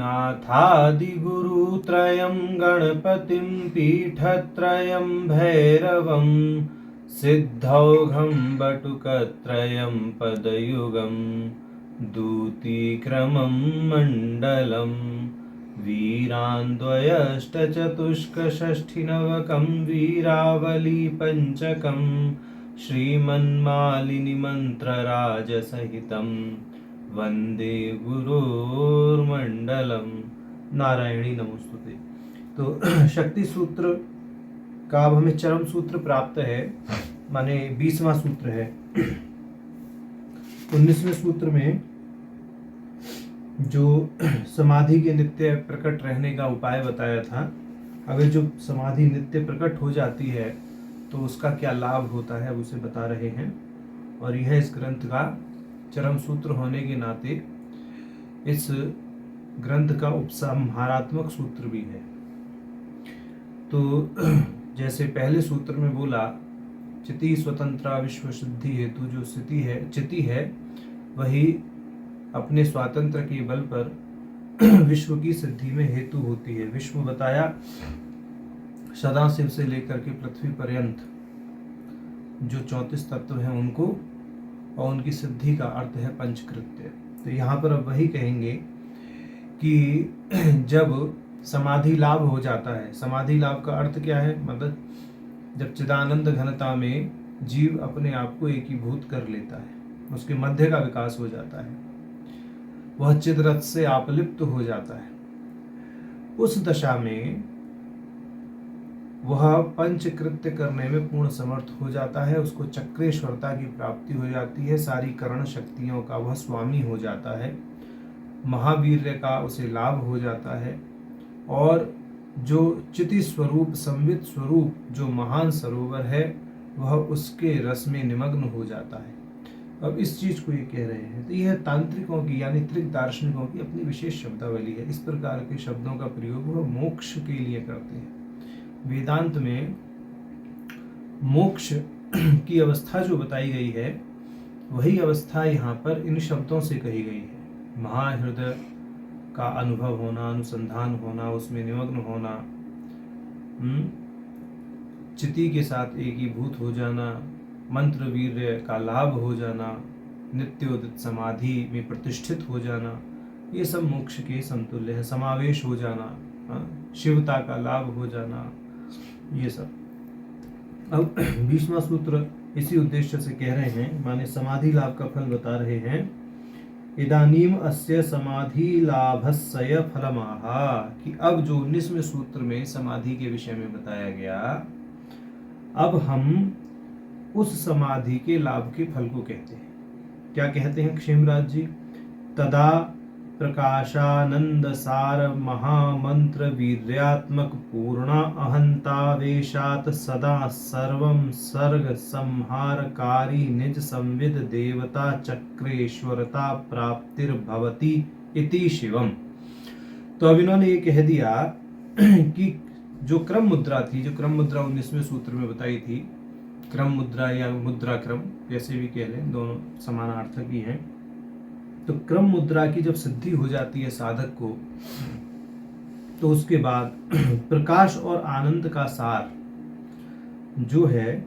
नाथादिगुरुत्रयं गणपतिं पीठत्रयं भैरवं सिद्धौघं बटुकत्रयं पदयुगं दूतीक्रमं मण्डलं वीरान्द्वयष्टचतुष्कषष्ठिनवकं वीरावलीपञ्चकं श्रीमन्मालिनीमन्त्रराजसहितं वंदे गुरुर्मंडलम। नारायणी नमोस्तुते। तो शक्ति सूत्र का अब हमें चरम सूत्र प्राप्त है, माने 20वां सूत्र है। 19वें सूत्र में जो समाधि के नित्य प्रकट रहने का उपाय बताया था, अब जो समाधि नित्य प्रकट हो जाती है तो उसका क्या लाभ होता है, अब उसे बता रहे हैं। और यह इस ग्रंथ का चरम सूत्र होने के नाते इस ग्रंथ का उपसंहारात्मक सूत्र भी है। तो जैसे पहले सूत्र में बोला, चिति स्वतंत्रा विश्व सिद्धि हेतु, जो स्थिति है चिति है वही अपने स्वातंत्र के बल पर विश्व की सिद्धि में हेतु होती है। विश्व बताया सदाशिव से लेकर के पृथ्वी पर्यंत जो 34 तत्व हैं उनको, और उनकी सिद्धि का अर्थ है पंचकृत्य। तो यहाँ पर अब वही कहेंगे कि जब समाधि लाभ हो जाता है, समाधि लाभ का अर्थ क्या है, मतलब जब चिदानंद घनता में जीव अपने आप को एकीभूत कर लेता है, उसके मध्य का विकास हो जाता है, वह चिदरथ से आपलिप्त हो जाता है, उस दशा में वह पंचकृत्य करने में पूर्ण समर्थ हो जाता है। उसको चक्रेश्वरता की प्राप्ति हो जाती है, सारी करण शक्तियों का वह स्वामी हो जाता है, महावीर्य का उसे लाभ हो जाता है, और जो चिति स्वरूप संवित स्वरूप जो महान सरोवर है वह उसके रस में निमग्न हो जाता है। अब इस चीज को ये कह रहे हैं। तो यह तांत्रिकों की यानी त्रिक दार्शनिकों की अपनी विशेष शब्दावली है। इस प्रकार के शब्दों का प्रयोग वह मोक्ष के लिए करते हैं। वेदांत में मोक्ष की अवस्था जो बताई गई है वही अवस्था यहाँ पर इन शब्दों से कही गई है। महाहृदय का अनुभव होना, अनुसंधान होना, उसमें निमग्न होना, चिति के साथ एकीभूत हो जाना, मंत्र वीर्य का लाभ हो जाना, नित्योदित समाधि में प्रतिष्ठित हो जाना, ये सब मोक्ष के समतुल्य है। समावेश हो जाना, शिवता का लाभ हो जाना, ये सब। अब 20वां सूत्र इसी उद्देश्य से कह रहे हैं, माने समाधि लाभ का फल बता रहे हैं। इदानीम अस्य समाधि लाभस्य फलमाहा, कि अब जो 19वें सूत्र में समाधि के विषय में बताया गया, अब हम उस समाधि के लाभ के फल को कहते हैं। क्या कहते हैं क्षेमराज जी? तदा प्रकाशानंद सार महामंत्र वीर्यात्मक पूर्णा अहंतावेशात सदा सर्वं सर्ग संहारकारी निज संविद देवता चक्रेश्वरता प्राप्तिर्भवति इति शिवम। तो अब इन्होंने ये कह दिया कि जो क्रम मुद्रा थी, जो क्रम मुद्रा 19वें सूत्र में बताई थी, क्रम मुद्रा या मुद्रा क्रम जैसे भी कह लें, दोनों समानार्थक ही हैं। तो क्रम मुद्रा की जब सिद्धि हो जाती है साधक को, तो उसके बाद प्रकाश और आनंद का सार जो है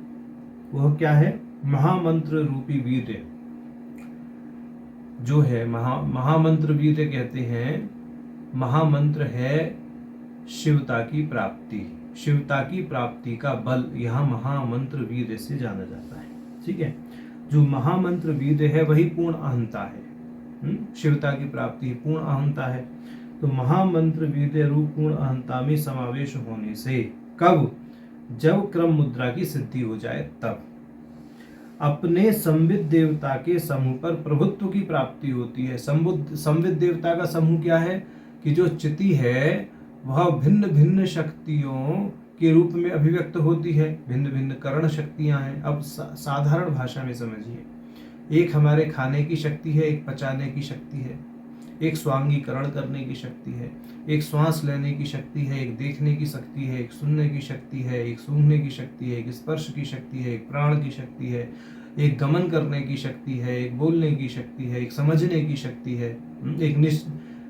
वह क्या है? महामंत्र रूपी वीर्य जो है, महामंत्र वीर्य कहते हैं। महामंत्र है शिवता की प्राप्ति, शिवता की प्राप्ति का बल यहाँ महामंत्र वीर्य से जाना जाता है। ठीक है, जो महामंत्र वीर्य है वही पूर्ण अहंता है। शिवता की प्राप्ति पूर्ण अहंता है। तो महामंत्र वीर्य रूप पूर्ण अहंता में समावेश होने से कब? जब क्रम मुद्रा की सिद्धि हो जाए तब अपने संविद देवता के समूह पर प्रभुत्व की प्राप्ति होती है। संविद देवता का समूह क्या है? कि जो चिति है वह भिन्न भिन्न शक्तियों के रूप में अभिव्यक्त होती है, भिन्न भिन्न करण शक्तियां हैं। अब साधारण भाषा में समझिए, एक हमारे खाने की शक्ति है, एक पचाने की शक्ति है, एक स्वांगीकरण करने की शक्ति है, एक श्वास लेने की शक्ति है, एक देखने की शक्ति है, एक सुनने की शक्ति है, एक सूंघने की शक्ति है, एक स्पर्श की शक्ति है, एक प्राण की शक्ति है, एक गमन करने की शक्ति है, एक बोलने की शक्ति है, एक समझने की शक्ति है, एक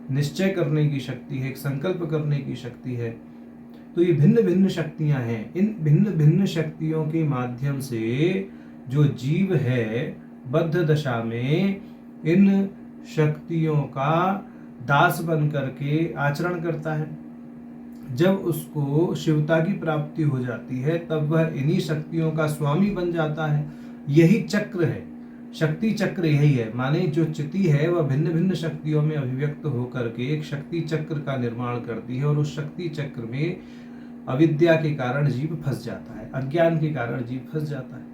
निश्चय करने की शक्ति है, एक संकल्प करने की शक्ति है। तो ये भिन्न भिन्न शक्तियां हैं। इन भिन्न भिन्न शक्तियों के माध्यम से जो जीव है बद्ध दशा में इन शक्तियों का दास बन करके आचरण करता है। जब उसको शिवता की प्राप्ति हो जाती है तब वह इन्हीं शक्तियों का स्वामी बन जाता है। यही चक्र है, शक्ति चक्र यही है। माने जो चिति है वह भिन्न भिन्न शक्तियों में अभिव्यक्त होकर के एक शक्ति चक्र का निर्माण करती है, और उस शक्ति चक्र में अविद्या के कारण जीव फंस जाता है, अज्ञान के कारण जीव फंस जाता है।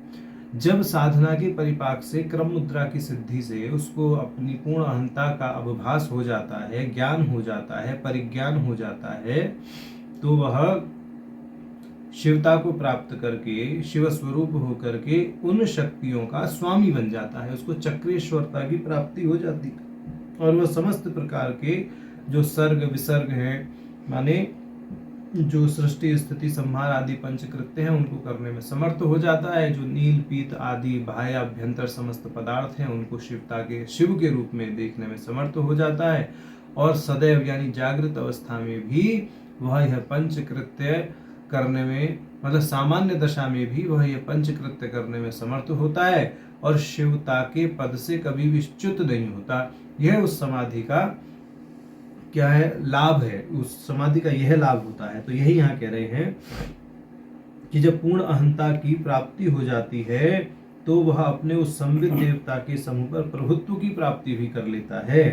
जब साधना के परिपाक से क्रम मुद्रा की सिद्धि से उसको अपनी पूर्ण अहंता का अवभास हो जाता है, ज्ञान हो जाता है, परिज्ञान हो जाता है, तो वह शिवता को प्राप्त करके शिव स्वरूप होकर के उन शक्तियों का स्वामी बन जाता है। उसको चक्रेश्वरता की प्राप्ति हो जाती है, और वह समस्त प्रकार के जो सर्ग विसर्ग हैं, माने जो सृष्टि स्थिति संहार आदि पंचकृत्य हैं, उनको करने में समर्थ हो जाता है। जो नील पीत आदि बाह्य अभ्यंतर समस्त पदार्थ हैं, उनको शिवता के शिव के रूप में देखने में समर्थ हो जाता है। और सदैव यानी जागृत अवस्था में भी वह यह पंचकृत्य करने में, मतलब सामान्य दशा में भी वह यह पंचकृत्य करने में समर्थ होता है, और शिवता के पद से कभी भी च्युत नहीं होता। यह उस समाधि का क्या है, लाभ है। उस समाधि का यह लाभ होता है। तो यही यहाँ कह रहे हैं कि जब पूर्ण अहंता की प्राप्ति हो जाती है तो वह अपने उस संविद देवता के समूह पर प्रभुत्व की प्राप्ति भी कर लेता है।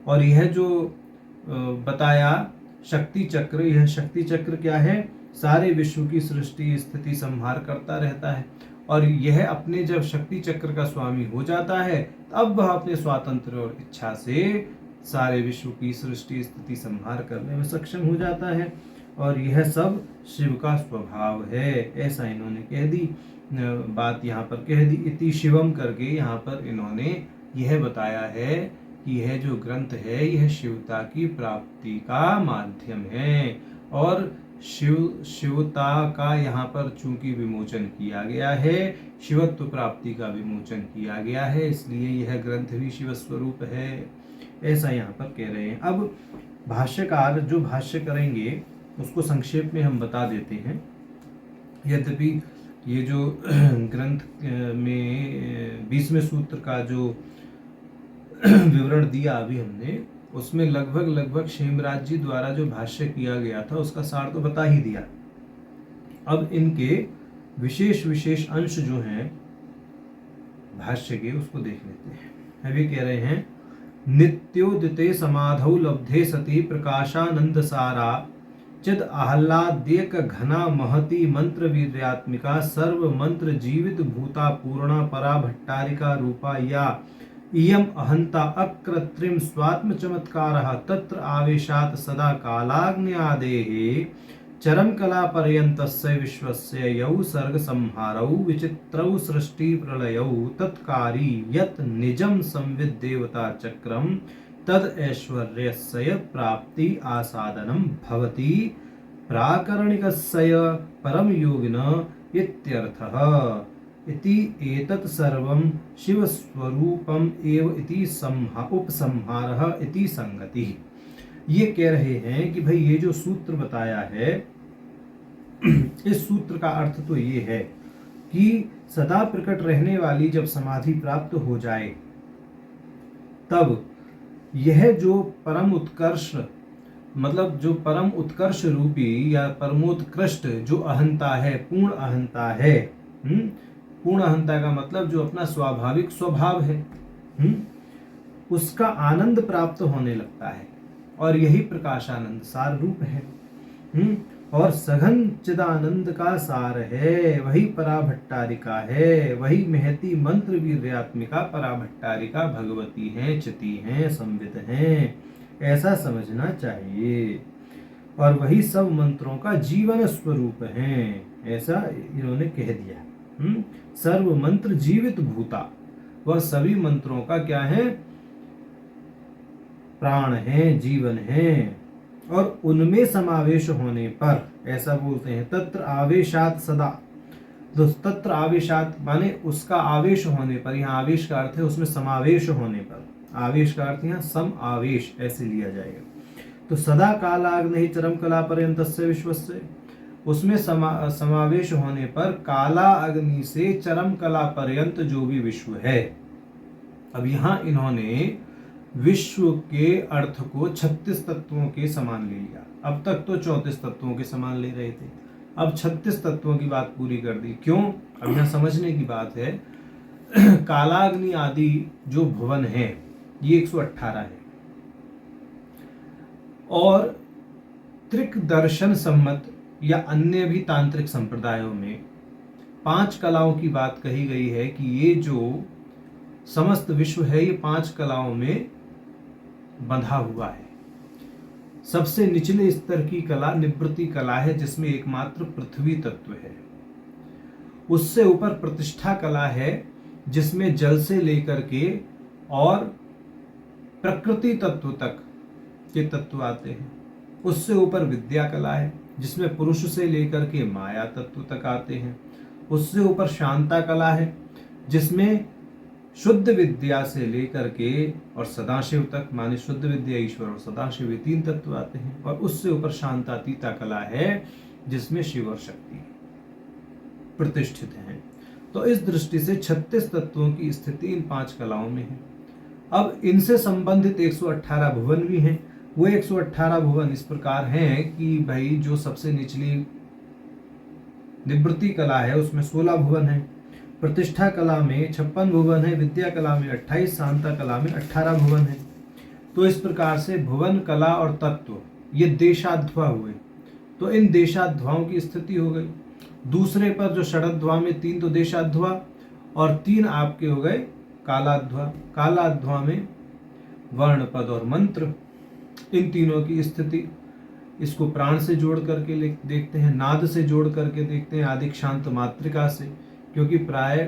और यह जो बताया शक्ति चक्र, यह शक्ति चक्र क्या है, सारे विश्व की सृष्टि स्थिति संहार करता रहता है। और यह अपने जब शक्ति चक्र का स्वामी हो जाता है तब वह अपने स्वातंत्र और इच्छा से सारे विश्व की सृष्टि स्थिति संहार करने में सक्षम हो जाता है। और यह सब शिव का स्वभाव है। ऐसा इन्होंने कह दी, बात यहाँ पर कह दी। इति शिवम करके यहाँ पर इन्होंने यह बताया है कि यह जो ग्रंथ है यह शिवता की प्राप्ति का माध्यम है। और शिवता का यहाँ पर चूंकि विमोचन किया गया है, शिवत्व प्राप्ति का विमोचन किया गया है, इसलिए यह ग्रंथ भी शिव स्वरूप है, ऐसा यहाँ पर कह रहे हैं। अब भाष्यकार जो भाष्य करेंगे उसको संक्षेप में हम बता देते हैं। यद्यपि ये जो ग्रंथ में 20वें सूत्र का जो विवरण दिया अभी हमने, उसमें लगभग क्षेमराज जी द्वारा जो भाष्य किया गया था उसका सार तो बता ही दिया। अब इनके विशेष अंश जो हैं भाष्य के उसको देख लेते हैं। अभी कह रहे हैं, नित्योदिते समाधौ लब्धे सति प्रकाशानंद सारा चिद आह्लाद्यक घना महति मंत्र वीर्यात्मिका सर्व मंत्र जीवित भूता पूर्णा परा भट्टारिका रूपा या इयम अहंता अकृत्रिम स्वात्म चमत्कारः तत्र आवेशात् सदा कालाग्न्यादेः चरम कला पर्यन्तस्य विश्वस्य यौ सर्ग संहारौ विचित्रौ सृष्टि प्रलयौ तत्कारी यत् निजं संविद देवता चक्रम तद ऐश्वर्यस्य प्राप्ति आसादनं भवति प्राकरणिकस्य परम योगिन इत्यर्थः। इति एतत् सर्वं शिव स्वरूपम एव इति उपसंहारः इति संगति। ये कह रहे हैं कि भाई ये जो सूत्र बताया है इस सूत्र का अर्थ तो ये है कि सदा प्रकट रहने वाली जब समाधि प्राप्त हो जाए तब यह जो परम उत्कर्ष, मतलब जो परम उत्कर्ष रूपी या परमोत्कृष्ट जो अहंता है, पूर्ण अहंता है, पूर्ण अहंता का मतलब जो अपना स्वाभाविक स्वभाव है, उसका आनंद प्राप्त होने लगता है। और यही प्रकाशानंद सार रूप है, और सघन चिदानंद का सार है, वही पराभट्टारिका है, वही महती मंत्र वीर्यात्मिका पराभट्टारिका भगवती हैं, चिति हैं, संविद हैं, ऐसा समझना चाहिए। और वही सब मंत्रों का जीवन स्वरूप है, ऐसा इन्होंने कह दिया। सर्व मंत्र जीवित भूता, वह सभी मंत्रों का क्या है, प्राण है, जीवन है। और उनमें समावेश होने पर ऐसा बोलते हैं, तत्र आवेशात सदा। तो तत्र आवेशात माने उसका आवेश होने पर, यहाँ आवेश का अर्थ है उसमें समावेश होने पर, आवेश का अर्थ यहाँ सम आवेश ऐसे लिया जाएगा। तो सदा कालाग्नि चरम कला पर्यंतस्य विश्वस्य, उसमें समावेश होने पर काला अग्नि से चरम कला पर्यंत जो भी विश्व है। अब यहाँ इन्होंने विश्व के अर्थ को 36 तत्वों के समान ले लिया। अब तक तो 34 तत्वों के समान ले रहे थे, अब 36 तत्वों की बात पूरी कर दी। क्यों? अब यहाँ समझने की बात है। कालाग्नि आदि जो भुवन है ये 118 है, और त्रिक दर्शन सम्मत या अन्य भी तांत्रिक संप्रदायों में 5 कलाओं की बात कही गई है कि ये जो समस्त विश्व है ये 5 कलाओं में बंधा हुआ है। सबसे निचले स्तर की कला निवृत्ति कला है, जिसमें एकमात्र पृथ्वी तत्व है। उससे ऊपर प्रतिष्ठा कला है, जिसमें जल से लेकर के और प्रकृति तत्व तक के तत्व आते हैं। उससे ऊपर विद्या कला है, जिसमें पुरुष से लेकर के माया तत्व तक आते हैं। उससे ऊपर शांता कला है, जिसमें शुद्ध विद्या से लेकर के और सदाशिव तक, माने शुद्ध विद्या ईश्वर और सदाशिव ये 3 तत्व आते हैं। और उससे ऊपर शांतातीता कला है, जिसमें शिव और शक्ति प्रतिष्ठित हैं। तो इस दृष्टि से 36 तत्वों की स्थिति इन 5 कलाओं में है। अब इनसे संबंधित 118 भुवन भी हैं। वो 118 भुवन इस प्रकार हैं कि भाई जो सबसे निचली निवृत्ति कला है उसमें 16 भुवन है, प्रतिष्ठा कला में 56 भुवन है, विद्या कला में 28, शांता कला में 18 भुवन है। तो इस प्रकार से भुवन, कला और तत्व ये देशाध्वा हुए। तो इन देशाध्वाओं की स्थिति हो गई। दूसरे पर जो षडध्वा में 3 तो देशाध्वा और 3 आपके हो गए कालाध्वा। कालाध्वा में वर्ण, पद और मंत्र, इन तीनों की स्थिति। इसको प्राण से जोड़ करके देखते हैं, नाद से जोड़ करके देखते हैं, आदि शांत मात्रिका से, क्योंकि प्राय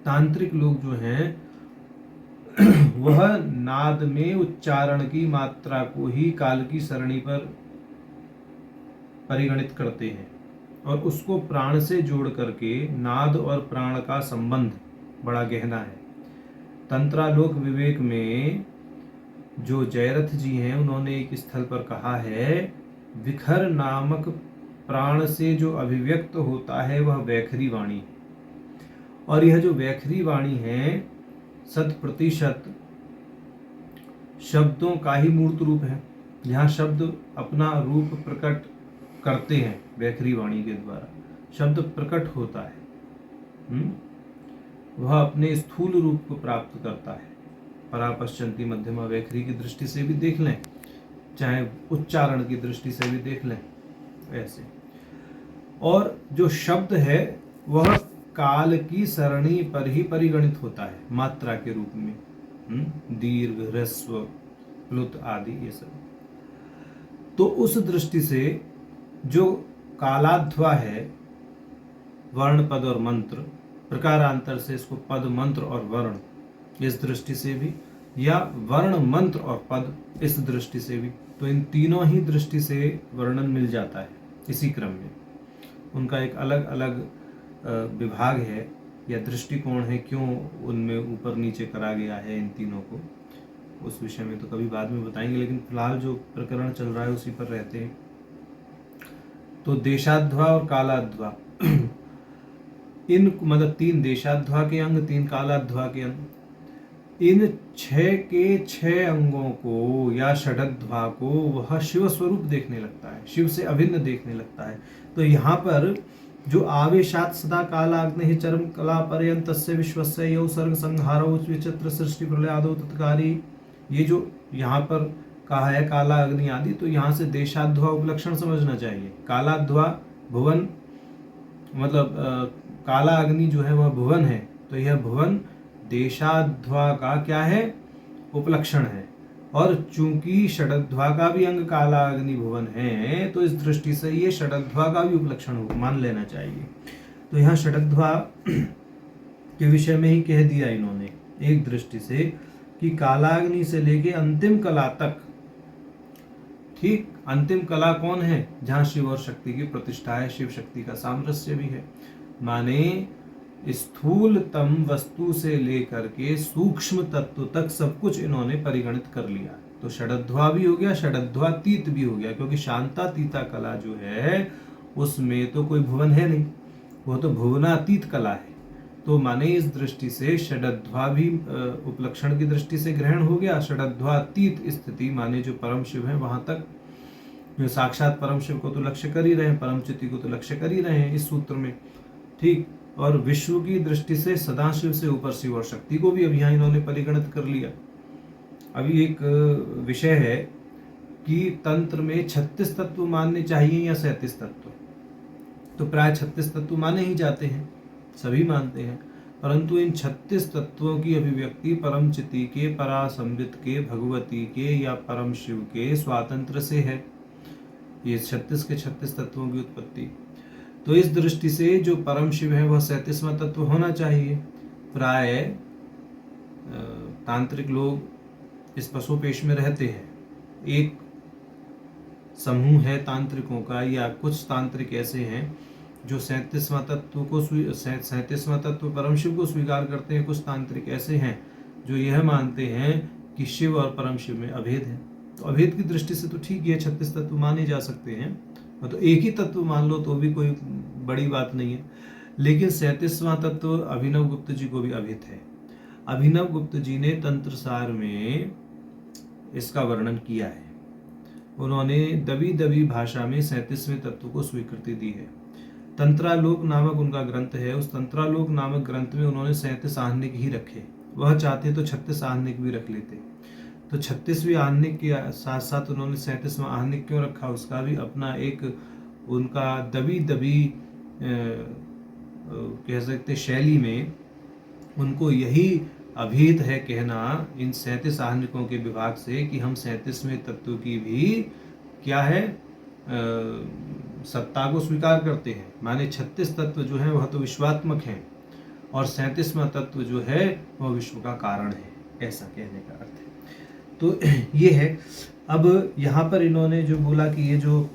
तांत्रिक लोग जो हैं वह नाद में उच्चारण की मात्रा को ही काल की सरणी पर परिगणित करते हैं और उसको प्राण से जोड़ करके नाद और प्राण का संबंध बड़ा गहना है। तंत्रालोक विवेक में जो जयरथ जी हैं उन्होंने एक स्थल पर कहा है, विखर नामक प्राण से जो अभिव्यक्त होता है वह वैखरी वाणी है। और यह जो वैखरी वाणी है 100% शब्दों का ही मूर्त रूप है। यहाँ शब्द अपना रूप प्रकट करते हैं, वैखरी वाणी के द्वारा शब्द प्रकट होता है। वह अपने स्थूल रूप को प्राप्त करता है। परापश्चंती मध्यमा वैखरी की दृष्टि से भी देख लें, चाहे उच्चारण की दृष्टि से भी देख लें ऐसे। और जो शब्द है वह काल की सरणी पर ही परिगणित होता है मात्रा के रूप में, दीर्घ, ह्रस्व, प्लुत आदि ये सब। तो उस दृष्टि से जो कालाध्वा है, वर्ण, पद और मंत्र, प्रकारांतर से इसको पद, मंत्र और वर्ण इस दृष्टि से भी, या वर्ण, मंत्र और पद इस दृष्टि से भी, तो इन तीनों ही दृष्टि से वर्णन मिल जाता है इसी क्रम में। उनका एक अलग अलग विभाग है या दृष्टिकोण है, क्यों उनमें ऊपर नीचे करा गया है इन तीनों को, उस विषय में तो कभी बाद में बताएंगे। लेकिन फिलहाल जो प्रकरण चल रहा है उसी पर रहते हैं। तो देशाध्वा और कालाध्वा इन मतलब 3 देशाध्वा के अंग, 3 कालाध्वा के अंग, इन 6 के 6 अंगों को या षडध्वा को वह शिव स्वरूप देखने लगता है, शिव से अभिन्न देखने लगता है। तो यहाँ पर जो आवेशात सदा कालाग्नि चरम कला पर्यंतस्य विश्वस्य यौ सर्ग संहारो विचित्र सृष्टि प्रलयादो तत्कारी, ये जो यहाँ पर कहा है काला अग्नि आदि, तो यहाँ से देशाध्वा उपलक्षण समझना चाहिए। कालाध्वा भुवन, मतलब काला अग्नि जो है वह भुवन है, तो यह भुवन देशाध्वा का क्या है, उपलक्षण है। और चूंकि षडध्वा का भी अंग काला अग्नि भुवन है, तो इस दृष्टि से ये षडध्वा का भी उपलक्षण मान लेना चाहिए। तो यहाँ षडध्वा के विषय में ही कह दिया इन्होंने एक दृष्टि से कि कालाग्नि से लेके अंतिम कला तक। ठीक, अंतिम कला कौन है? जहाँ शिव और शक्ति की प्रतिष्ठा है, शिव शक्ति का सामरस्य भी है। माने स्थूलतम वस्तु से लेकर के सूक्ष्म तत्व तक सब कुछ इन्होंने परिगणित कर लिया। तो षडध्वा भी हो गया, षडध्वातीत भी हो गया, क्योंकि शांतातीता कला जो है उसमें तो कोई भुवन है नहीं, वो तो भुवनातीत कला है। तो माने इस दृष्टि से षडध्वा भी उपलक्षण की दृष्टि से ग्रहण हो गया। षडध्वातीत स्थिति माने जो परम शिव है वहां तक, जो साक्षात परम शिव को तो लक्ष्य कर ही रहे हैं, परम चिति को तो लक्ष्य कर ही रहे हैं इस सूत्र में, ठीक। और विश्व की दृष्टि से सदाशिव से ऊपर शिव और शक्ति को भी अब यहाँ इन्होंने परिगणित कर लिया। अभी एक विषय है कि तंत्र में 36 तत्व मानने चाहिए या 37 तत्व। तो प्राय 36 तत्व माने ही जाते हैं, सभी मानते हैं, परंतु इन 36 तत्वों की अभिव्यक्ति परम चिति के, परासंबित के, भगवती के या परम शिव के स्वातंत्र से है। ये 36 के 36 तत्वों की उत्पत्ति। तो इस दृष्टि से जो परम शिव है वह 37वां तत्व होना चाहिए। प्राय तांत्रिक लोग इस पशुपेश में रहते हैं। एक समूह है तांत्रिकों का, या कुछ तांत्रिक ऐसे हैं जो 37वां तत्व को 37वां तत्व परम शिव को स्वीकार करते हैं। कुछ तांत्रिक ऐसे हैं जो यह मानते हैं कि शिव और परम शिव में अभेद है। तो अभेद की दृष्टि से तो ठीक है, 36 तत्व माने जा सकते हैं, तो एक ही तत्व मान लो तो भी कोई बड़ी बात नहीं है। लेकिन 37वां तत्व अभिनव गुप्त जी को भी अभेद है। अभिनव गुप्त जी ने तंत्र सार में इसका वर्णन किया है। उन्होंने दबी दबी भाषा में 37वें तत्व को स्वीकृति दी है। तंत्रालोक नामक उनका ग्रंथ है। उस तंत्रालोक नामक ग्रंथ में उन्होंने 37 आहनिक ही रखे। वह चाहते तो 36 आहनिक भी रख लेते। तो 36वीं आहनिक के साथ साथ उन्होंने 37वां आहनिक क्यों रखा, उसका भी अपना एक उनका दबी दबी कह सकते शैली में उनको यही अभेद है कहना इन 37 आहनिकों के विभाग से कि हम 37वें तत्व की भी क्या है सत्ता को स्वीकार करते हैं। माने 36 तत्व जो है वह तो विश्वात्मक हैं और 37वां तत्व जो है वह विश्व का कारण है, ऐसा कहने का अर्थ है। तो ये है। अब यहाँ पर इन्होंने जो बोला कि ये जो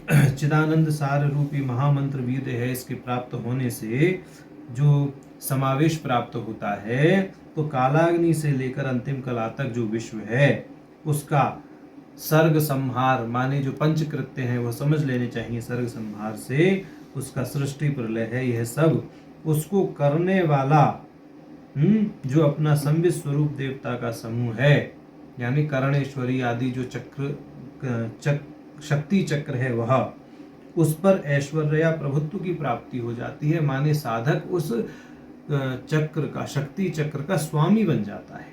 चिदानंद सार रूपी महामंत्र वीर्य है, इसके प्राप्त होने से जो समावेश प्राप्त होता है, तो कालाग्नि से लेकर अंतिम कला तक जो विश्व है उसका सर्ग संहार माने जो पंचकृत्य है वह समझ लेने चाहिए। सर्ग संहार से उसका सृष्टि प्रलय है, यह सब उसको करने वाला जो अपना संबित स्वरूप देवता का समूह है, यानी करणेश्वरी आदि जो शक्ति चक्र है वह, उस पर ऐश्वर्य या प्रभुत्व की प्राप्ति हो जाती है। माने साधक उस चक्र का, शक्ति चक्र का स्वामी बन जाता है।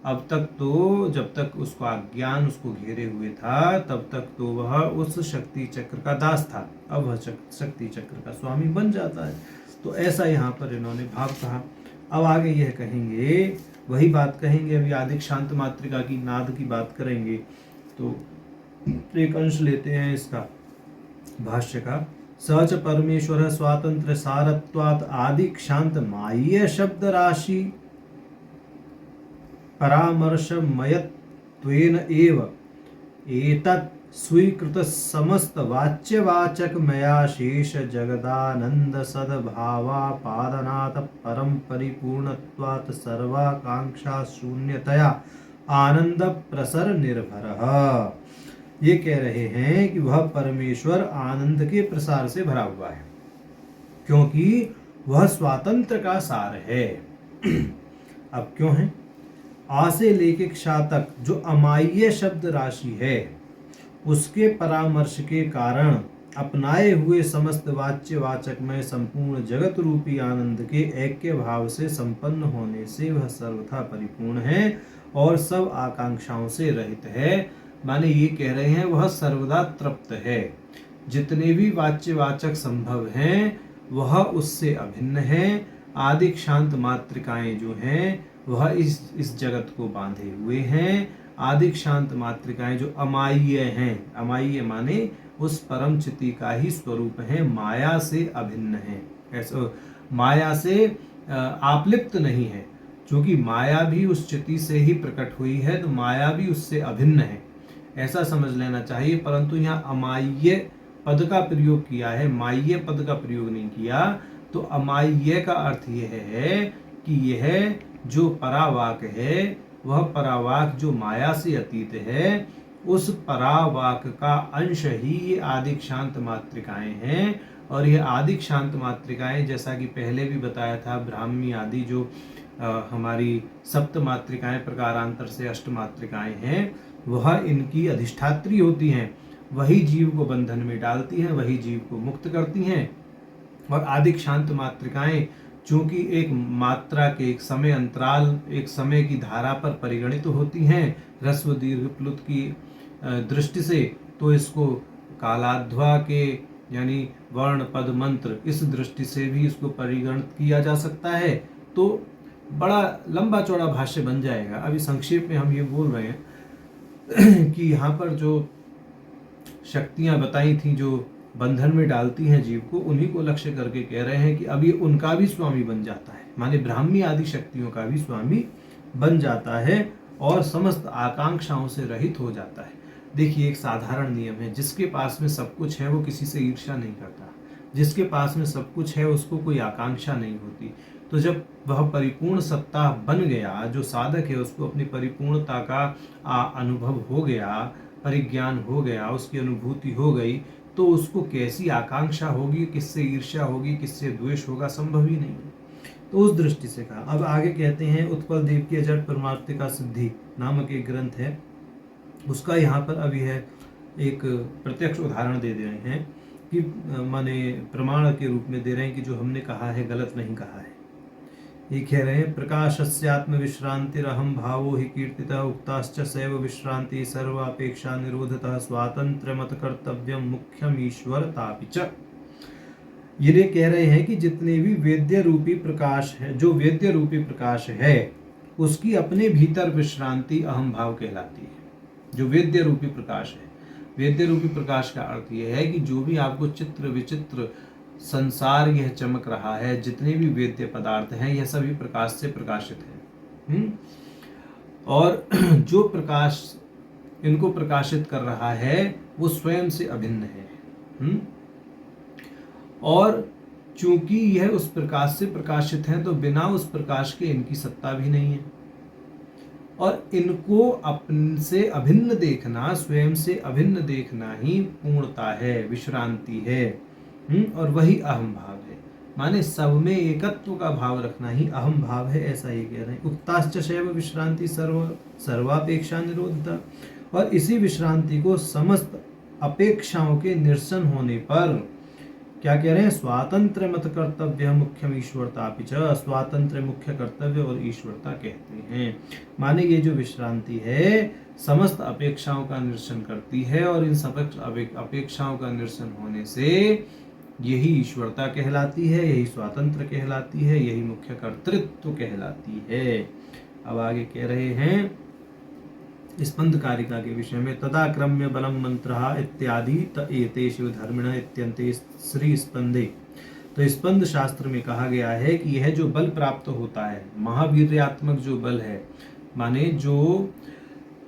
अब तक तो जब तक उसको अज्ञान उसको घेरे हुए था तब तक तो वह उस शक्ति चक्र का दास था, अब वह शक्ति चक्र का स्वामी बन जाता है। तो ऐसा यहाँ पर इन्होंने भाव कहा। अब आगे यह कहेंगे, वही बात कहेंगे, अभी आदिक शांत मात्रिका की नाद की बात करेंगे। तो एक अंश लेते हैं इसका भाष्य का। सच परमेश्वर स्वातंत्र सारत्वात् आदिक शांत माह्य शब्द राशि परामर्शमयत्वेन एव एतत् स्वीकृत समस्त वाच्यवाचक मया शेष जगदानंद सद्भावापादनात् परम परिपूर्णत्वात् सर्वाकांक्षा शून्यतया आनंद प्रसर निर्भरः। ये कह रहे हैं कि वह परमेश्वर आनंद के प्रसार से भरा हुआ है, क्योंकि वह स्वातंत्र का सार है। अब क्यों है? आ से लेके क्षा तक जो अमाय्य शब्द राशि है उसके परामर्श के कारण अपनाए हुए समस्त वाच्य वाचक में संपूर्ण जगत रूपी आनंद के ऐक्य भाव से संपन्न होने से वह सर्वथा परिपूर्ण है और सब आकांक्षाओं से रहित है। माने ये कह रहे हैं वह सर्वदा तृप्त है। जितने भी वाच्य वाचक संभव हैं वह उससे अभिन्न है। आदिक शांत मात्रिकाएं जो हैं वह इस जगत को बांधे हुए हैं। आदिक शांत मात्रिकाएं जो अमाय्य हैं, अमाय्य माने उस परम चिति का ही स्वरूप है, माया से अभिन्न है। ऐसा माया से आपलिप्त नहीं है, क्योंकि माया भी उस चिति से ही प्रकट हुई है, तो माया भी उससे अभिन्न है, ऐसा समझ लेना चाहिए। परंतु यहाँ अमाय्य पद का प्रयोग किया है, माय्य पद का प्रयोग नहीं किया। तो अमाय्य का अर्थ यह है कि यह जो परावाक है वह परावाक जो माया से अतीत है, उस परावाक का अंश ही ये आदिक शांत मात्रिकाएं हैं। और ये आदिक शांत मात्रिकाएं, जैसा कि पहले भी बताया था, ब्राह्मी आदि जो हमारी सप्त मात्रिकाएं प्रकारांतर से अष्ट मात्रिकाएं हैं, वह इनकी अधिष्ठात्री होती हैं। वही जीव को बंधन में डालती हैं, वही जीव को मुक्त करती हैं। और आदिक शांत मात्रिकाएं चूंकि एक मात्रा के एक समय अंतराल, एक समय की धारा पर परिगणित होती हैं ह्रस्व दीर्घ प्लुत की दृष्टि से, तो इसको कालाध्वा के यानी वर्ण पद मंत्र इस दृष्टि से भी इसको परिगणित किया जा सकता है। तो बड़ा लंबा चौड़ा भाष्य बन जाएगा। अभी संक्षेप में हम ये बोल रहे हैं कि यहाँ पर जो शक्तियां बताई थी जो बंधन में डालती हैं जीव को, उन्हीं को लक्ष्य करके कह रहे हैं कि अब ये उनका भी स्वामी बन जाता है, माने ब्राह्मी आदि शक्तियों का भी स्वामी बन जाता है और समस्त आकांक्षाओं से रहित हो जाता है। देखिए, एक साधारण नियम है, जिसके पास में सब कुछ है वो किसी से ईर्ष्या नहीं करता, जिसके पास में सब कुछ है उसको कोई आकांक्षा नहीं होती। तो जब वह परिपूर्ण सत्ता बन गया, जो साधक है उसको अपनी परिपूर्णता का अनुभव हो गया, परिज्ञान हो गया, उसकी अनुभूति हो गई, तो उसको कैसी आकांक्षा होगी, किससे ईर्ष्या होगी, किससे द्वेष होगा, संभव ही नहीं है। तो उस दृष्टि से कहा। अब आगे कहते हैं, उत्पल देव की अजड़ परमार्थिका सिद्धि नामक एक ग्रंथ है, उसका यहाँ पर अभी है एक प्रत्यक्ष उदाहरण दे रहे हैं कि माने प्रमाण के रूप में दे रहे हैं कि जो हमने कहा है गलत नहीं कहा है। ये कह रहे हैं, प्रकाशस्यात्म विश्रांतिरहम भावो हि कीर्तितः उक्ताश्च सैव विश्रांति सर्वापेक्षा निरोधतः स्वातंत्र्य मत कर्तव्यम मुख्यम ईश्वरतापि च। ये कह रहे हैं कि जितने भी वेद्य रूपी प्रकाश है, जो वेद्य रूपी प्रकाश है, उसकी अपने भीतर विश्रांति अहम भाव कहलाती है। जो वेद्य रूपी प्रकाश है, वेद्य रूपी प्रकाश का अर्थ यह है कि जो भी आपको चित्र विचित्र संसार यह चमक रहा है, जितने भी वेद्य पदार्थ हैं, यह सभी प्रकाश से प्रकाशित है। और जो प्रकाश इनको प्रकाशित कर रहा है वो स्वयं से अभिन्न है। और चूंकि यह उस प्रकाश से प्रकाशित है, तो बिना उस प्रकाश के इनकी सत्ता भी नहीं है। और इनको अपन से अभिन्न देखना, स्वयं से अभिन्न देखना ही पूर्णता है, विश्रांति है। और वही अहम भाव है, माने सब में एकत्व का भाव रखना ही अहम भाव है, ऐसा ही कह रहे हैं। उक्ताश्च शैव विश्रांति सर्वापेक्षा निरोधता। और इसी विश्रांति को समस्त अपेक्षाओं के निरसन होने पर क्या कह रहे हैं, स्वातंत्र्य मत कर्तव्य मुख्यम ईश्वरतापि च। स्वातंत्र्य मुख्य कर्तव्य और ईश्वरता कहते हैं। माने ये जो विश्रांति है समस्त अपेक्षाओं का निरसन करती है, और इन समस्त अपेक्षाओं का निरसन होने से यही ईश्वरता कहलाती है, यही स्वातंत्र कहलाती है, यही मुख्य कर्तृत्व कहलाती है। अब आगे कह रहे हैं स्पंद कारिका के विषय में, तदा क्रम्य बलम मंत्र इत्यादि एते शिव धर्मिण इत्यंते श्री स्पंदे। तो स्पंद शास्त्र में कहा गया है कि यह जो बल प्राप्त होता है, महावीर्यात्मक जो बल है, माने जो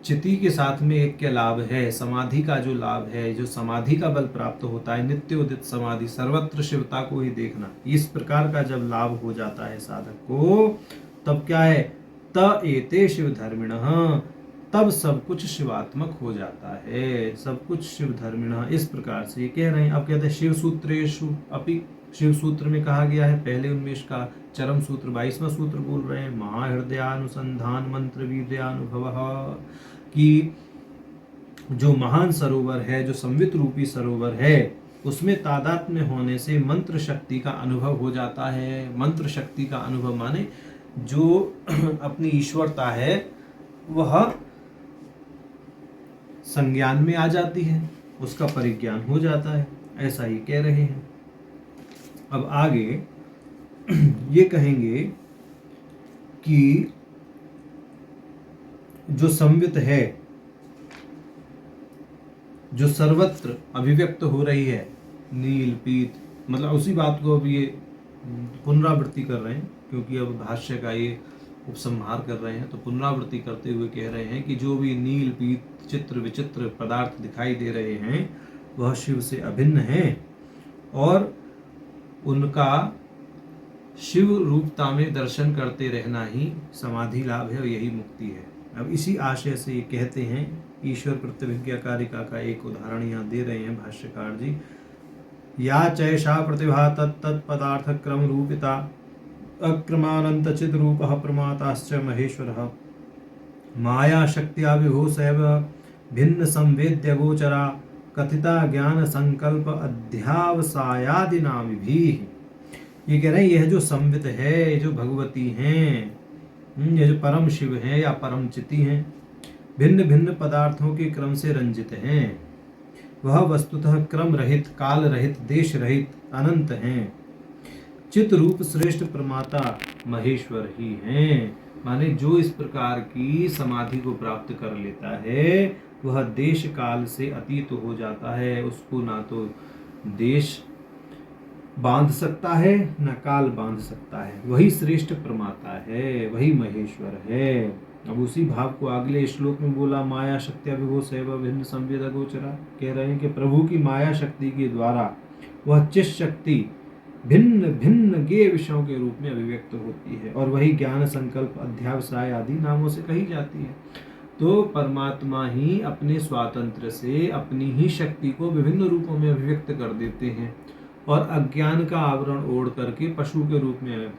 चिति के साथ में एक क्या लाभ है, समाधि का जो लाभ है, जो समाधि का बल प्राप्त होता है, नित्य उदित समाधि, सर्वत्र शिवता को ही देखना, इस प्रकार का जब लाभ हो जाता है साधक को, तब क्या है, त एते शिव धर्मिण, तब सब कुछ शिवात्मक हो जाता है, सब कुछ शिव धर्मिण। इस प्रकार से ये कह रहे हैं। अब कहते हैं शिव सूत्रेषु अपि, शिव सूत्र में कहा गया है, पहले उनमें इसका चरम सूत्र 22वां सूत्र बोल रहे हैं, महाहृदयानुसंधान मंत्र वीर्यानुभव, कि जो महान सरोवर है, जो संवित रूपी सरोवर है, उसमें तादात्म्य होने से मंत्र शक्ति का अनुभव हो जाता है। मंत्र शक्ति का अनुभव माने जो अपनी ईश्वरता है वह संज्ञान में आ जाती है, उसका परिज्ञान हो जाता है, ऐसा ही कह रहे हैं। अब आगे ये कहेंगे कि जो संवित है, जो सर्वत्र अभिव्यक्त हो रही है, नील पीत, मतलब उसी बात को अब ये पुनरावृत्ति कर रहे हैं, क्योंकि अब भाष्य का ये उपसंहार कर रहे हैं, तो पुनरावृत्ति करते हुए कह रहे हैं कि जो भी नील पीत चित्र विचित्र पदार्थ दिखाई दे रहे हैं वह शिव से अभिन्न हैं, और उनका शिव रूपता में दर्शन करते रहना ही समाधि लाभ है और यही मुक्ति है। अब इसी आशय से ये कहते हैं, ईश्वर प्रतिभिज्ञा कारिका का एक उदाहरण यहाँ दे रहे हैं भाष्यकार जी। या चैषा प्रतिभा तत्त पदार्थ क्रम रूपिता अक्रमानंत चिद रूप प्रमाताश्च महेश्वर माया शक्तिया विभूषैव भिन्न संवेद्य गोचरा कथिता ज्ञान संकल्प अध्यावसायादि नाम भी। ये कह रहे हैं यह जो संवित है, जो भगवती हैं, ये जो परम शिव हैं या परम चिति हैं, भिन्न भिन्न पदार्थों के क्रम से रंजित हैं। वह वस्तुतः क्रम रहित, काल रहित, देश रहित, अनंत हैं। चित रूप श्रेष्ठ प्रमाता महेश्वर ही हैं। माने जो इस प्रकार की समाधि को प्राप्त कर लेता है वह देश काल से अतीत हो जाता है। उसको ना तो देश बांध सकता है न काल बांध सकता है। वही श्रेष्ठ प्रमाता है, वही महेश्वर है। अब उसी भाव को अगले श्लोक में बोला, माया शक्ति विभो सैव भिन्न संवेद गोचरा। कह रहे हैं कि प्रभु की माया शक्ति के द्वारा वह चित शक्ति भिन्न भिन्न गे विषयों के रूप में अभिव्यक्त होती है और वही ज्ञान संकल्प अध्यावसाय आदि नामों से कही जाती है। तो परमात्मा ही अपने स्वातंत्र से अपनी ही शक्ति को विभिन्न रूपों में अभिव्यक्त कर देते हैं और अज्ञान का आवरण ओढ़ करके पशु के रूप में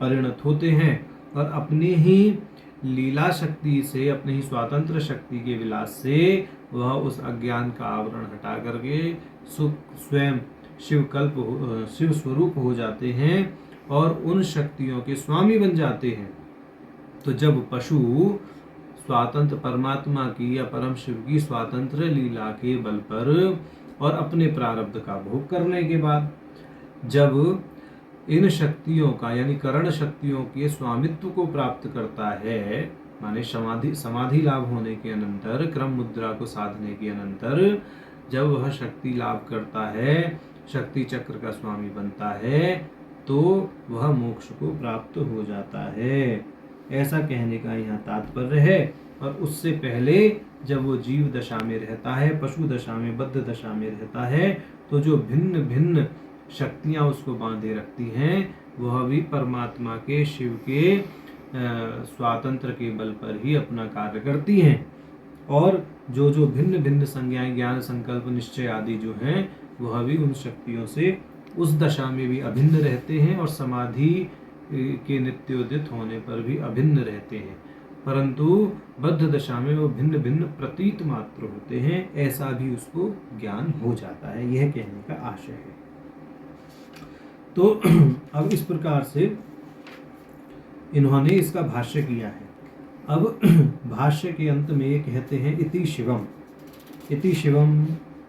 परिणत होते हैं और अपनी ही लीला शक्ति से, अपनी ही स्वातंत्र शक्ति के विलास से वह उस अज्ञान का आवरण हटा करके स्वयं शिव स्वरूप हो जाते हैं और उन शक्तियों के स्वामी बन जाते हैं। तो जब पशु स्वतंत्र परमात्मा की या परम शिव की स्वतंत्र लीला के बल पर और अपने प्रारब्ध का भोग करने के बाद जब इन शक्तियों का यानी करण शक्तियों के स्वामित्व को प्राप्त करता है, माने समाधि लाभ होने के अनंतर, क्रम मुद्रा को साधने के अनंतर जब वह शक्ति लाभ करता है, शक्ति चक्र का स्वामी बनता है, तो वह मोक्ष को प्राप्त हो जाता है। ऐसा कहने का यहाँ तात्पर्य है। और उससे पहले जब वो जीव दशा में रहता है, पशु दशा में, बद्ध दशा में रहता है, तो जो भिन्न भिन्न शक्तियाँ उसको बांधे रखती हैं वह भी परमात्मा के, शिव के स्वातंत्र के बल पर ही अपना कार्य करती हैं। और जो जो भिन्न भिन्न संज्ञाएं, ज्ञान संकल्प निश्चय आदि जो हैं वह भी उन शक्तियों से उस दशा में भी अभिन्न रहते हैं और समाधि के नित्योदित होने पर भी अभिन्न रहते हैं, परंतु बद्ध दशा में वो भिन्न भिन्न प्रतीत मात्र होते हैं। ऐसा भी उसको ज्ञान हो जाता है, यह कहने का आशय है। तो अब इस प्रकार से इन्होंने इसका भाष्य किया है। अब भाष्य के अंत में ये कहते हैं इति शिवम। इति शिवम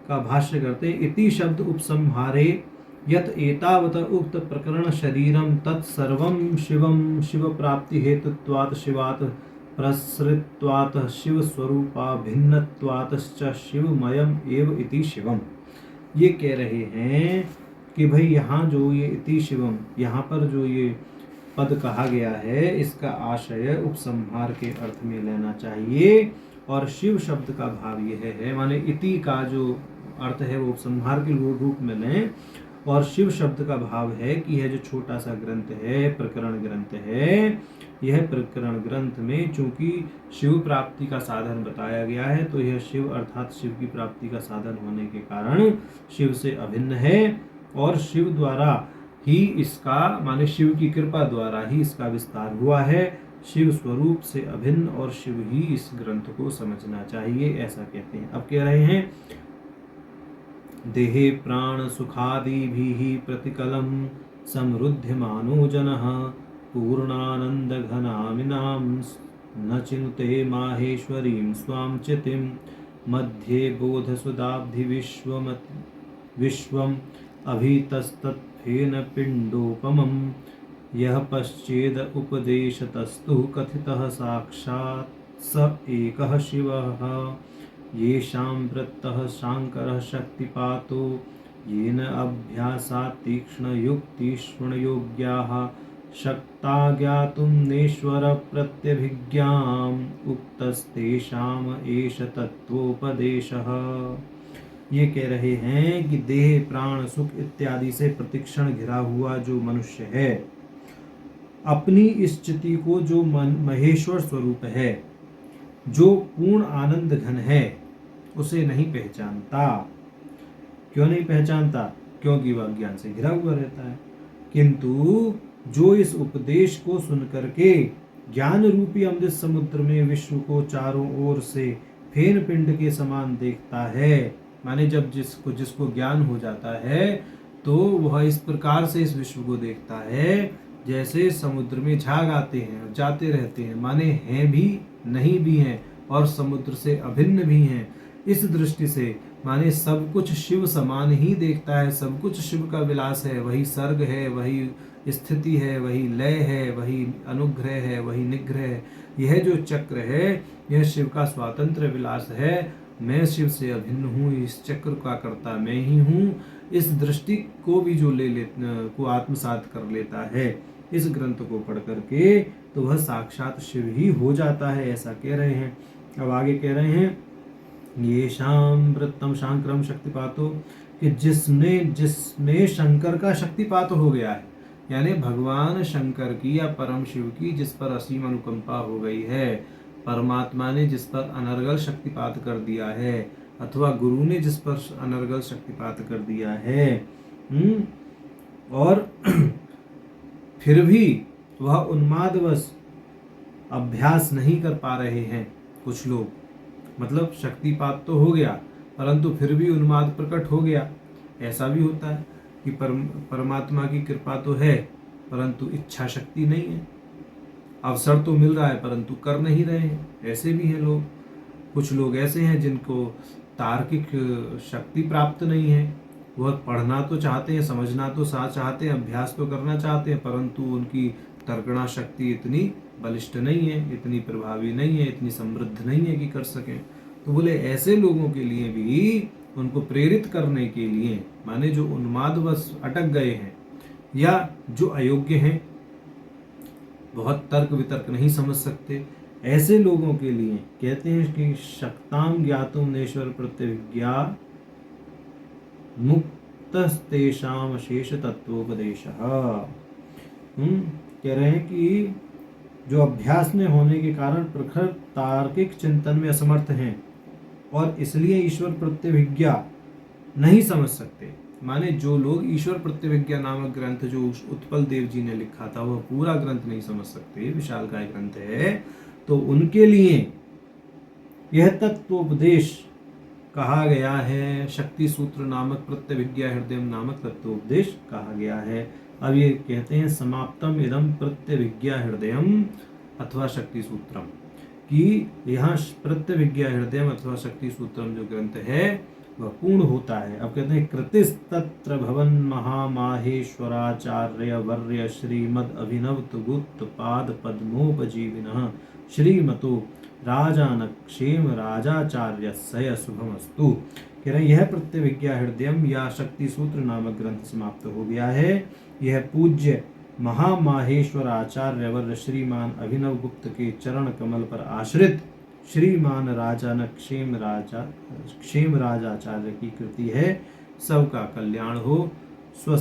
का भाष्य करते हैं, इति शब्द उपसंहारे यत एतावत उक्त प्रकरण शरीरम तत्सर्वं शिवम शिव प्राप्ति हेतुत्वात् शिवात् प्रसृत्वात् शिव स्वरूपा भिन्नत्वात् शिवमयम एव इति शिवम। ये कह रहे हैं कि भाई यहाँ जो ये इति शिवम, यहाँ पर जो ये पद कहा गया है इसका आशय उपसंहार के अर्थ में लेना चाहिए और शिव शब्द का भाव यह है, माने इति का जो अर्थ है वो उपसंहार के रूप में लें और शिव शब्द का भाव है कि यह जो छोटा सा ग्रंथ है, प्रकरण ग्रंथ है, यह प्रकरण ग्रंथ में चूंकि शिव प्राप्ति का साधन बताया गया है तो यह शिव अर्थात शिव की प्राप्ति का साधन होने के कारण शिव से अभिन्न है और शिव द्वारा ही इसका, माने शिव की कृपा द्वारा ही इसका विस्तार हुआ है। शिव स्वरूप से अभिन्न और शिव ही इस ग्रंथ को समझना चाहिए, ऐसा कहते हैं। अब कह रहे हैं देहे प्राण सुखादिभिः प्रतिकलं समृद्ध्यमानो जनः पूर्णानंद घनामिनां न चिनुते माहेश्वरीं स्वां चितिं मध्ये बोधसुदाब्धि विश्वम् अभितस्तत्फेन पिण्डोपमं यः पश्चेद उपदेशतस्तु कथितः साक्षात् स एकः शिवः येषां वृत्तः शांकरः शक्तिपातो येन अभ्यासात् तीक्ष्णयुक्तिष्वणयोग्याः शक्ता ज्ञातुं नेश्वर प्रत्यभिज्ञाम् उक्तस्तेषाम् एष तत्वोपदेशः। ये कह रहे हैं कि देह प्राण सुख इत्यादि से प्रतिक्षण घिरा हुआ जो मनुष्य है, अपनी स्थिति को जो महेश्वर स्वरूप है, जो पूर्ण आनंद घन है, उसे नहीं पहचानता। क्यों नहीं पहचानता? क्योंकि वह ज्ञान से घिरा हुआ रहता है। किंतु जो इस उपदेश को सुनकर के ज्ञान रूपी अमृत समुद्र में विश्व को चारों ओर से फेन पिंड के समान देखता है, माने जब जिसको ज्ञान हो जाता है तो वह इस प्रकार से इस विश्व को देखता है जैसे समुद्र में झाग आते हैं, जाते रहते हैं, माने हैं भी नहीं भी हैं और समुद्र से अभिन्न भी हैं। इस दृष्टि से माने सब कुछ शिव समान ही देखता है, सब कुछ शिव का विलास है, वही सर्ग है, वही स्थिति है, वही लय है, वही अनुग्रह है, वही निग्रह है। यह जो चक्र है यह शिव का स्वतंत्र विलास है। मैं शिव से अभिन्न हूँ, इस चक्र का कर्ता मैं ही हूँ। इस दृष्टि को भी जो को आत्मसात कर लेता है इस ग्रंथ को पढ़ करके, तो वह साक्षात शिव ही हो जाता है, ऐसा कह रहे हैं। अब आगे कह रहे हैं, ये शाम वृत्तम शांक्रम शक्तिपातो, कि जिसमें शंकर का शक्तिपात हो गया है, यानी भगवान शंकर की या परम शिव की जिस पर असीम अनुकंपा हो गई है, परमात्मा ने जिस पर अनर्गल शक्तिपात कर दिया है, अथवा गुरु ने जिस पर अनर्गल शक्तिपात कर दिया है, और फिर भी वह उन्मादवश अभ्यास नहीं कर पा रहे हैं कुछ लोग। मतलब शक्तिपात तो हो गया परंतु फिर भी उन्माद प्रकट हो गया। ऐसा भी होता है कि परमात्मा की कृपा तो है परंतु इच्छा शक्ति नहीं है, अवसर तो मिल रहा है परंतु कर नहीं रहे हैं। ऐसे भी हैं लोग। कुछ लोग ऐसे हैं जिनको तार्किक शक्ति प्राप्त नहीं है, वह पढ़ना तो चाहते हैं, समझना तो चाहते हैं, अभ्यास तो करना चाहते हैं, परंतु उनकी तर्कणा शक्ति इतनी बलिष्ठ नहीं है, इतनी प्रभावी नहीं है, इतनी समृद्ध नहीं है कि कर सकें। तो बोले ऐसे लोगों के लिए भी उनको प्रेरित करने के लिए, माने जो उन्मादवश अटक गए हैं या जो अयोग्य हैं, बहुत तर्क वितर्क नहीं समझ सकते, ऐसे लोगों के लिए कहते हैं कि शक्ताम ज्ञातुम नेश्वर प्रत्यभिज्ञा मुक्तस्तेषाम शेष तत्वोपदेश। कह रहे हैं कि जो अभ्यास में होने के कारण प्रखर तार्किक चिंतन में असमर्थ हैं और इसलिए ईश्वर प्रत्यभिज्ञा नहीं समझ सकते, माने जो लोग ईश्वर प्रत्यभिज्ञा नामक ग्रंथ जो उत्पल देव जी ने लिखा था वह पूरा ग्रंथ नहीं समझ सकते, विशालकाय ग्रंथ है, तो उनके लिए यह तत्वोपदेश कहा गया है। शक्ति सूत्र नामक प्रत्यभिज्ञा हृदय नामक तत्वोपदेश कहा गया है। अब ये कहते हैं समाप्तम इदम प्रत्यभिज्ञा हृदयम अथवा शक्ति सूत्रम, कि यहाँ प्रत्यभिज्ञा हृदयम अथवा शक्ति सूत्रम जो ग्रंथ है वह पूर्ण होता है। अब कहते हैं कृतिस्तत्र भवन महामाहेश्वराचार्य वर्य श्रीमद अभिनव गुप्त पाद पद्मोपजीविनः श्रीमतो राजानक्षेम राजाचार्य सय शुभमस्तु। कह रहे यह प्रत्यभिज्ञा हृदयम या शक्ति सूत्र नामक ग्रंथ समाप्त हो गया है। यह पूज्य महामाहेश्वर आचार्य वर्य श्रीमान अभिनव गुप्त के चरण कमल पर आश्रित श्रीमान राजान क्षेम राजाचार्य की कृति है। सबका कल्याण हो। स्वस्थ